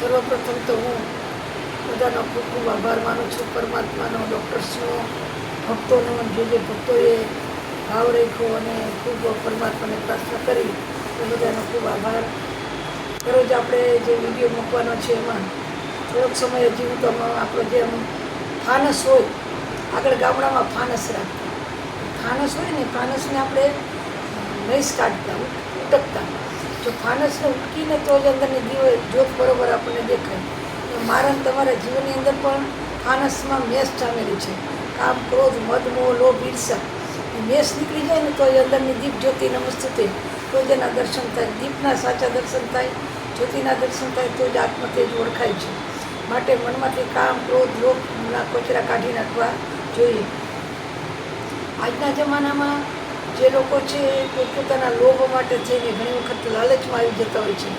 સર્વપ્રથમ તો હું બધાનો ખૂબ ખૂબ આભાર માનું છું, પરમાત્માનો, ડૉક્ટર્સનો, ભક્તોનો, જે ભક્તોએ ભાવ રાખ્યો અને ખૂબ પરમાત્માને પ્રાર્થના કરી એ બધાનો ખૂબ આભાર. દરરોજ આપણે જે વિડીયો મૂકવાનો છે એમાં થોડોક સમય હજી તો આપણો જે ફાનસ હોય, આગળ ગામડામાં ફાનસ રાખતા, ફાનસ હોય ને ફાનસને આપણે નહીસ કાઢતા, ઉટકતા. જો ફાનસને ઉટકીને તો જ અંદરની જ્યોત બરોબર આપણને દેખાય. મારા તમારા જીવનની અંદર પણ ફાનસમાં મેષ જામેલી છે. કામ, ક્રોધ, મદ, મોહ, લોભ, ઈર્ષા. મેષ નીકળી જાય ને તો એ અંદરની દીપ જ્યોતિ નમસ્તે તો જ એના દર્શન થાય. દીપના સાચા દર્શન થાય, જ્યોતિના દર્શન થાય તો જ આત્મતેજ ઓળખાય છે. માટે મનમાંથી કામ, ક્રોધ, લોભના કોચરા કાઢી નાખવા જોઈએ. આજના જમાનામાં જે લોકો છે પોતપોતાના લોભ માટે થઈને ઘણી વખત લાલચમાં આવી જતા હોય છે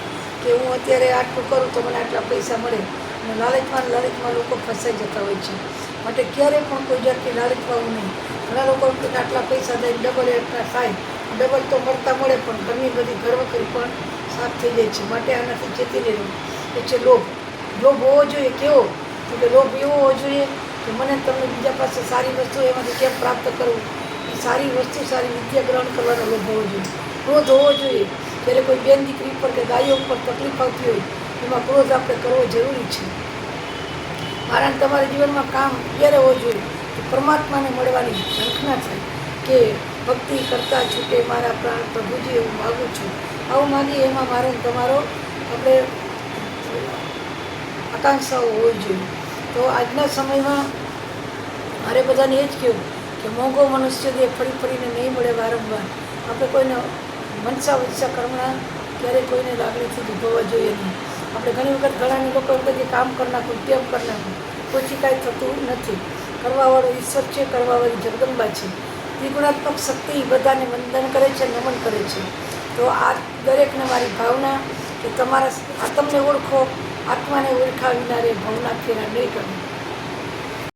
કે હું અત્યારે આટલું કરું તો મને આટલા પૈસા મળે, અને લાલચમાં લોકો ફસાઈ જતા હોય છે. માટે ક્યારેય પણ કોઈ જાતની લાલચમાં નહીં. ઘણા લોકો આટલા પૈસા દઈને ડબલ એટલા થાય, ડબલ તો મળતા મળે પણ ઘરની બધી ઘરવકરી પણ સાફ થઈ જાય છે. માટે આનાથી ચેતી રહેવું. એ છે લોભ. લોભ હોવો જોઈએ કેવો? તો કે લોભ એવો હોવો જોઈએ કે મને તમને બીજા પાસે સારી વસ્તુ એમાંથી કેમ પ્રાપ્ત કરવું, એ સારી વસ્તુ, સારી વિદ્યા ગ્રહણ કરવાનો લોભ હોવો જોઈએ. ક્રોધ હોવો જોઈએ. જ્યારે કોઈ બેન દીકરી પર કે ગાયો ઉપર તકલીફ આવતી હોય એમાં ક્રોધ આપણે કરવો જરૂરી છે. મારા તમારા જીવનમાં કામ ક્યારે હોવું જોઈએ કે પરમાત્માને મળવાની ઝંખના થાય કે ભક્તિ કરતા છૂટે મારા પ્રાણ પ્રભુજી એવું માગું છું. આવું માગીએ એમાં મારો તમારો આપણે આકાંક્ષાઓ હોવી જોઈએ. તો આજના સમયમાં મારે બધાને એ જ કહેવું કે મોંઘો મનુષ્ય દે ફરી ફરીને નહીં મળે વારંવાર. આપણે કોઈને મનસા વત્સા કર્મણા ક્યારેય કોઈને લાગણીથી દુભવવા જોઈએ નહીં. આપણે ઘણી વખત ઘણાની લોકો એમ કહે કામ કરી નાખું, તેમ કરી નાખું, પછી કાંઈ થતું નથી. કરવાવાળો ઈશ્વર છે, કરવાવાળી જગદંબા છે. ત્રિગુણાત્મક શક્તિ બધાને વંદન કરે છે, નમન કરે છે. તો આ દરેકને મારી ભાવના કે તમારા આત્મને ઓળખો, આત્માને ઓળખા વિના રે ભવના ફેરા નહીં કરવું.